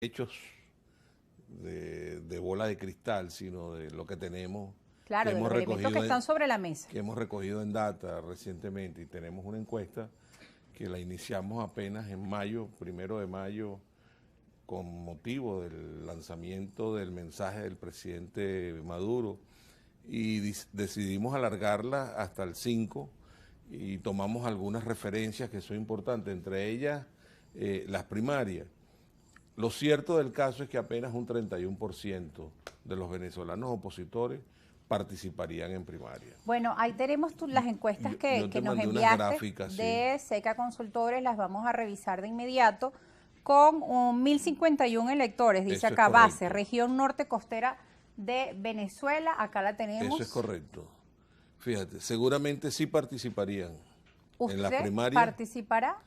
hechos de bola de cristal, sino de lo que tenemos, Claro, que de hemos los elementos que recogido están sobre la mesa. que hemos recogido en data recientemente, y tenemos una encuesta que la iniciamos apenas en mayo, 1 de mayo, con motivo del lanzamiento del mensaje del presidente Maduro, y decidimos alargarla hasta el 5 y tomamos algunas referencias que son importantes, entre ellas las primarias. Lo cierto del caso es que apenas un 31% de los venezolanos opositores participarían en primaria. Bueno, ahí tenemos las encuestas Yo que te nos mandé unas enviaste gráficas, sí. de Seca Consultores, las vamos a revisar de inmediato con 1051 electores, dice Eso es acá base, correcto. región norte costera de Venezuela, acá la Eso es tenemos. correcto. Fíjate, seguramente sí participarían en las ¿Usted primarias. participará?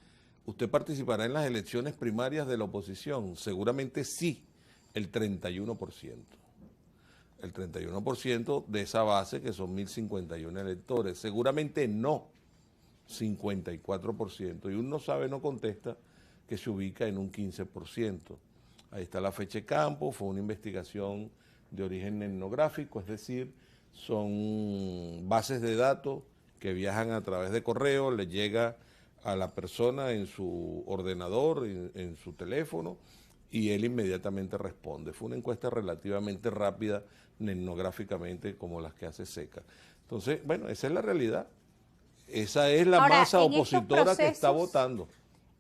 Usted participará en las elecciones primarias de la oposición. Seguramente sí, el 31%. El 31% de esa base, que son 1051 electores. Seguramente no, 54%. Y uno sabe, no contesta, que se ubica en un 15%. Ahí está la fecha de campo, fue una investigación de origen etnográfico, es decir, son bases de datos que viajan a través de correo, le llega a la persona en su ordenador, en su teléfono, y él inmediatamente responde. Fue una encuesta relativamente rápida, etnográficamente, como las que hace Seca. Entonces, bueno, esa es la realidad. Esa es la Ahora, masa opositora que está votando.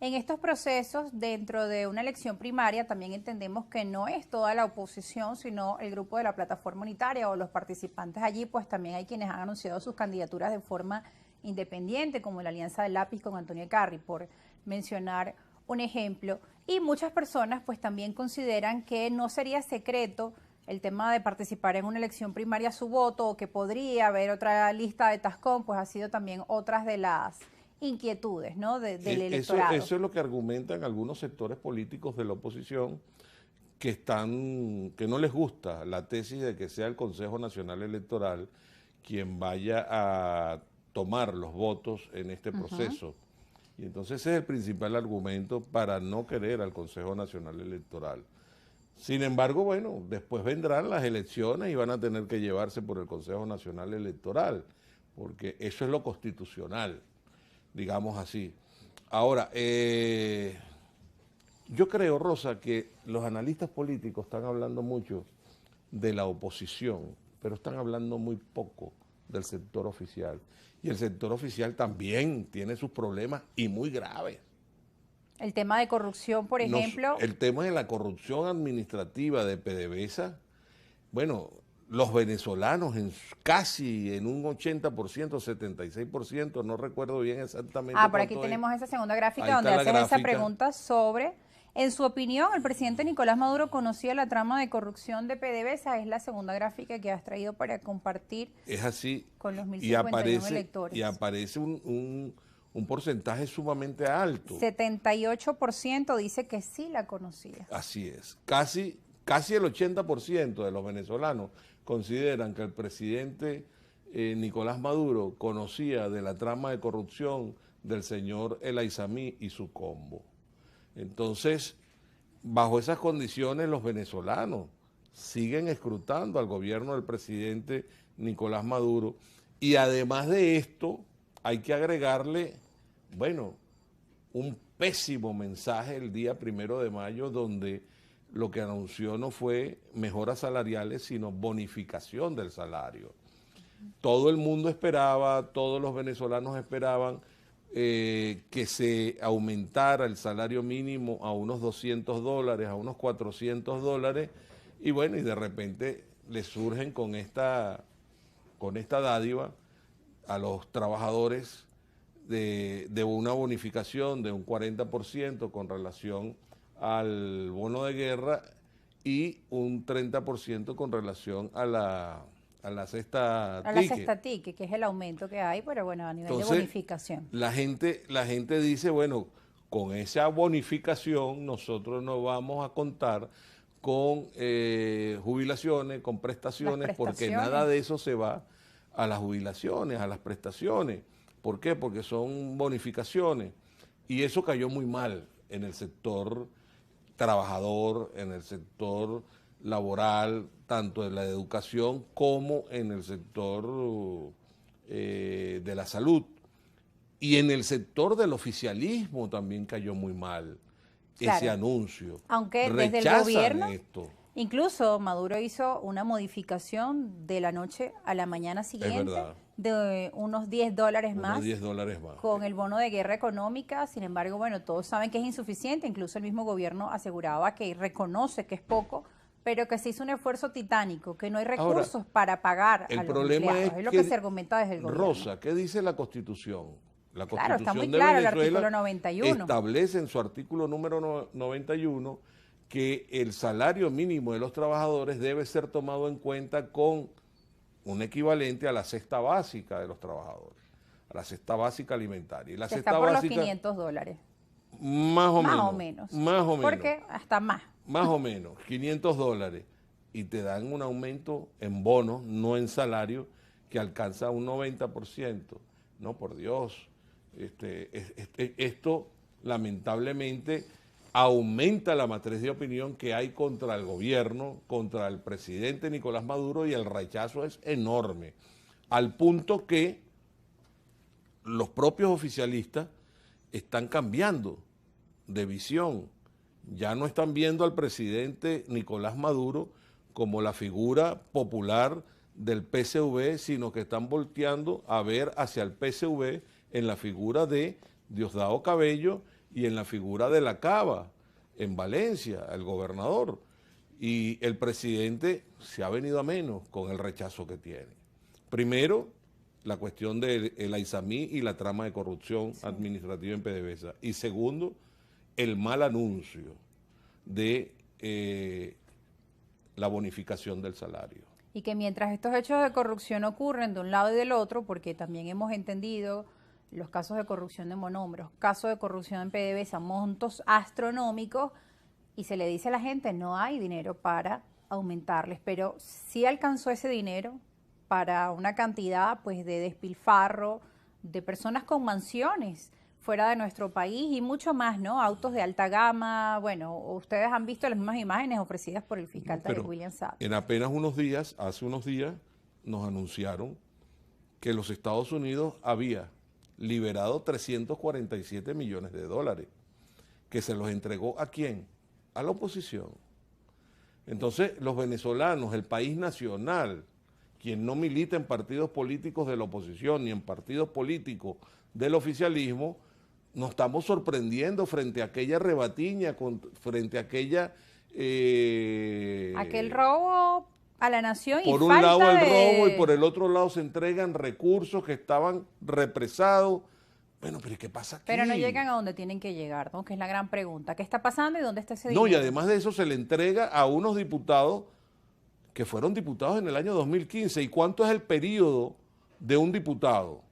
en estos procesos, dentro de una elección primaria, también entendemos que no es toda la oposición, sino el grupo de la plataforma unitaria o los participantes allí, pues también hay quienes han anunciado sus candidaturas de forma independiente, como la Alianza del Lápiz con Antonio Carri, por mencionar un ejemplo. Y muchas personas pues también consideran que no sería secreto el tema de participar en una elección primaria su voto, o que podría haber otra lista de Tascón, pues ha sido también otras de las inquietudes, ¿no? Del electorado. Eso es lo que argumentan algunos sectores políticos de la oposición que no les gusta la tesis de que sea el Consejo Nacional Electoral quien vaya a tomar los votos en este proceso. Y entonces ese es el principal argumento para no querer al Consejo Nacional Electoral. Sin embargo, bueno, después vendrán las elecciones y van a tener que llevarse por el Consejo Nacional Electoral, porque eso es lo constitucional, digamos así. Ahora, yo creo, Rosa, que los analistas políticos están hablando mucho de la oposición, pero están hablando muy poco del sector oficial. Y el sector oficial también tiene sus problemas y muy graves. El tema de corrupción, por ejemplo. El tema de la corrupción administrativa de PDVSA, bueno, los venezolanos casi en un 80%, 76%, no recuerdo bien exactamente Por aquí cuánto es. tenemos esa segunda gráfica Ahí está donde la haces esa gráfica. pregunta sobre, en su opinión, el presidente Nicolás Maduro conocía la trama de corrupción de PDVSA. Es la segunda gráfica que has traído para compartir. Es así, Con los y 1051 electores. aparece un porcentaje sumamente alto. 78% dice que sí la conocía. Así es. Casi el 80% de los venezolanos consideran que el presidente Nicolás Maduro conocía de la trama de corrupción del señor El Aizamí y su combo. Entonces, bajo esas condiciones, los venezolanos siguen escrutando al gobierno del presidente Nicolás Maduro, y además de esto hay que agregarle, bueno, un pésimo mensaje el día 1 de mayo, donde lo que anunció no fue mejoras salariales, sino bonificación del salario. Todo el mundo esperaba, todos los venezolanos esperaban que se aumentara el salario mínimo a unos $200, a unos $400, y bueno, y de repente le surgen con esta dádiva a los trabajadores de una bonificación de un 40% con relación al bono de guerra y un 30% con relación a la cesta A la tique. cesta tique, que es el aumento que hay, pero bueno, a nivel Entonces, de bonificación. la gente dice, bueno, con esa bonificación nosotros no vamos a contar con jubilaciones, con prestaciones, porque nada de eso se va a las jubilaciones, a las prestaciones. ¿Por qué? Porque son bonificaciones. Y eso cayó muy mal en el sector trabajador, en el sector laboral, tanto en la educación como en el sector de la salud. Y en el sector del oficialismo también cayó muy mal ese anuncio. Aunque desde el gobierno, incluso Maduro hizo una modificación de la noche a la mañana siguiente de unos $10 más. Unos $10 más. Con el bono de guerra económica. Sin embargo, bueno, todos saben que es insuficiente. Incluso el mismo gobierno aseguraba que reconoce que es poco, pero que se hizo un esfuerzo titánico, que no hay recursos para pagar a los empleados. Es lo que se argumenta desde el gobierno. Rosa, ¿qué dice la Constitución? La Constitución está muy de claro, Venezuela el artículo 91. establece en su artículo número 91 que el salario mínimo de los trabajadores debe ser tomado en cuenta con un equivalente a la cesta básica de los trabajadores, a la cesta básica alimentaria. Y la cesta está por básica, los $500. Más o menos. Más o menos. Porque hasta más. Más o menos, $500. Y te dan un aumento en bonos, no en salario, que alcanza un 90%. No, por Dios. Esto lamentablemente aumenta la matriz de opinión que hay contra el gobierno, contra el presidente Nicolás Maduro, y el rechazo es enorme, al punto que los propios oficialistas están cambiando de visión. Ya no están viendo al presidente Nicolás Maduro como la figura popular del PSV, sino que están volteando a ver hacia el PSV en la figura de Diosdado Cabello y en la figura de la Cava, en Valencia, el gobernador. Y el presidente se ha venido a menos con el rechazo que tiene. Primero, la cuestión del Aizamí y la trama de corrupción administrativa en PDVSA. Y segundo, el mal anuncio de la bonificación del salario. Y que mientras estos hechos de corrupción ocurren de un lado y del otro, porque también hemos entendido los casos de corrupción de monombros, casos de corrupción en PDVSA, montos astronómicos, y se le dice a la gente, no hay dinero para aumentarles, pero sí alcanzó ese dinero para una cantidad pues de despilfarro de personas con mansiones fuera de nuestro país y mucho más, ¿no? Autos de alta gama, bueno, ustedes han visto las mismas imágenes ofrecidas por el fiscal Tarek William Saab. En apenas unos días, hace unos días, nos anunciaron que los Estados Unidos había liberado $347 millones, que se los entregó ¿a quién? A la oposición. Entonces, los venezolanos, el país nacional, quien no milita en partidos políticos de la oposición ni en partidos políticos del oficialismo, nos estamos sorprendiendo frente a aquella rebatiña, frente a aquella... aquel robo a la nación y por un lado el robo y por el otro lado se entregan recursos que estaban represados. Bueno, pero ¿qué pasa aquí? Pero no llegan a donde tienen que llegar, ¿no? Que es la gran pregunta. ¿Qué está pasando y dónde está ese dinero? No, y además de eso se le entrega a unos diputados que fueron diputados en el año 2015. ¿Y cuánto es el periodo de un diputado?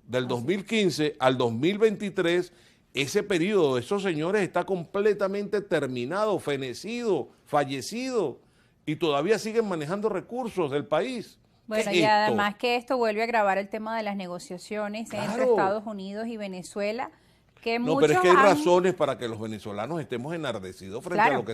Del 2015 al 2023, ese periodo de esos señores está completamente terminado, fenecido, fallecido, y todavía siguen manejando recursos del país. Bueno, y además que esto vuelve a agravar el tema de las negociaciones entre Estados Unidos y Venezuela. Que no, pero es que hay razones para que los venezolanos estemos enardecidos frente a lo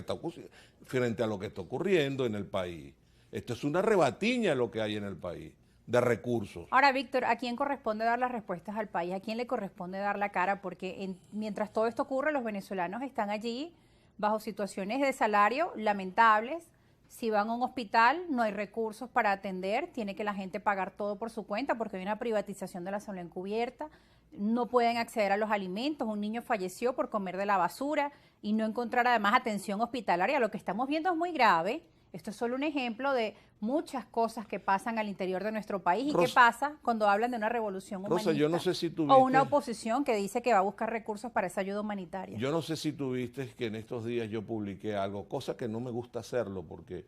que está ocurriendo en el país. Esto es una rebatiña lo que hay en el país de recursos. Ahora, Víctor, ¿a quién corresponde dar las respuestas al país? ¿A quién le corresponde dar la cara? Porque mientras todo esto ocurre, los venezolanos están allí bajo situaciones de salario lamentables. Si van a un hospital, no hay recursos para atender, tiene que la gente pagar todo por su cuenta porque hay una privatización de la salud encubierta, no pueden acceder a los alimentos, un niño falleció por comer de la basura y no encontrar además atención hospitalaria. Lo que estamos viendo es muy grave. Esto es solo un ejemplo de muchas cosas que pasan al interior de nuestro país. ¿Y qué pasa cuando hablan de una revolución humanista? Rosa, yo no sé si o una oposición que dice que va a buscar recursos para esa ayuda humanitaria. Yo no sé si tuviste que en estos días yo publiqué algo, cosa que no me gusta hacerlo porque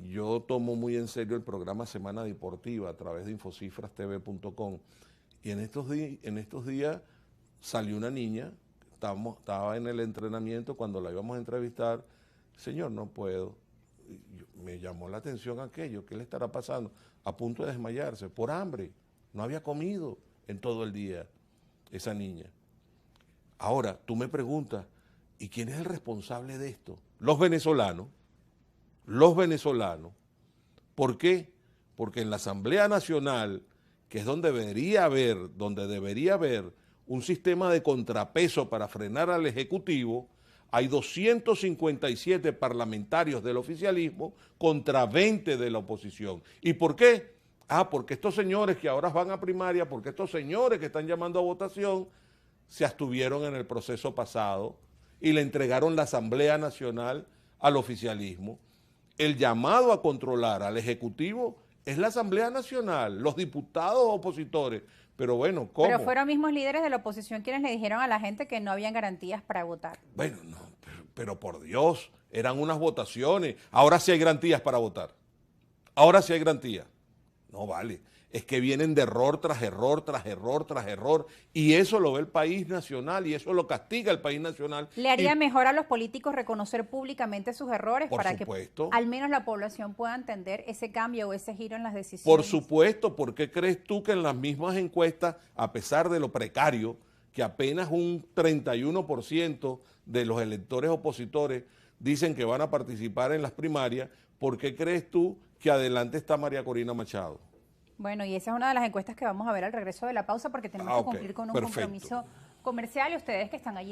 yo tomo muy en serio el programa Semana Deportiva a través de infocifrastv.com y en estos días salió una niña, estaba en el entrenamiento cuando la íbamos a entrevistar, señor, no puedo. Me llamó la atención aquello, ¿qué le estará pasando? A punto de desmayarse, por hambre, no había comido en todo el día esa niña. Ahora, tú me preguntas, ¿Y quién es el responsable de esto? Los venezolanos. Los venezolanos. ¿Por qué? Porque en la Asamblea Nacional, que es donde debería haber un sistema de contrapeso para frenar al Ejecutivo, hay 257 parlamentarios del oficialismo contra 20 de la oposición. ¿Y por qué? Porque estos señores que ahora van a primaria, porque estos señores que están llamando a votación, se abstuvieron en el proceso pasado y le entregaron la Asamblea Nacional al oficialismo. El llamado a controlar al Ejecutivo es la Asamblea Nacional, los diputados opositores. Pero bueno, ¿cómo? Pero fueron mismos líderes de la oposición quienes le dijeron a la gente que no habían garantías para votar. Bueno, no, pero por Dios, eran unas votaciones. Ahora sí hay garantías para votar. Ahora sí hay garantías. No vale. Es que vienen de error tras error, tras error, tras error. Y eso lo ve el país nacional y eso lo castiga el país nacional. ¿Le haría mejor a los políticos reconocer públicamente sus errores para que al menos la población pueda entender ese cambio o ese giro en las decisiones? Por supuesto. ¿Por qué crees tú que en las mismas encuestas, a pesar de lo precario, que apenas un 31% de los electores opositores dicen que van a participar en las primarias, ¿por qué crees tú que adelante está María Corina Machado? Bueno, y esa es una de las encuestas que vamos a ver al regreso de la pausa porque tenemos que cumplir con un compromiso comercial y ustedes que están allí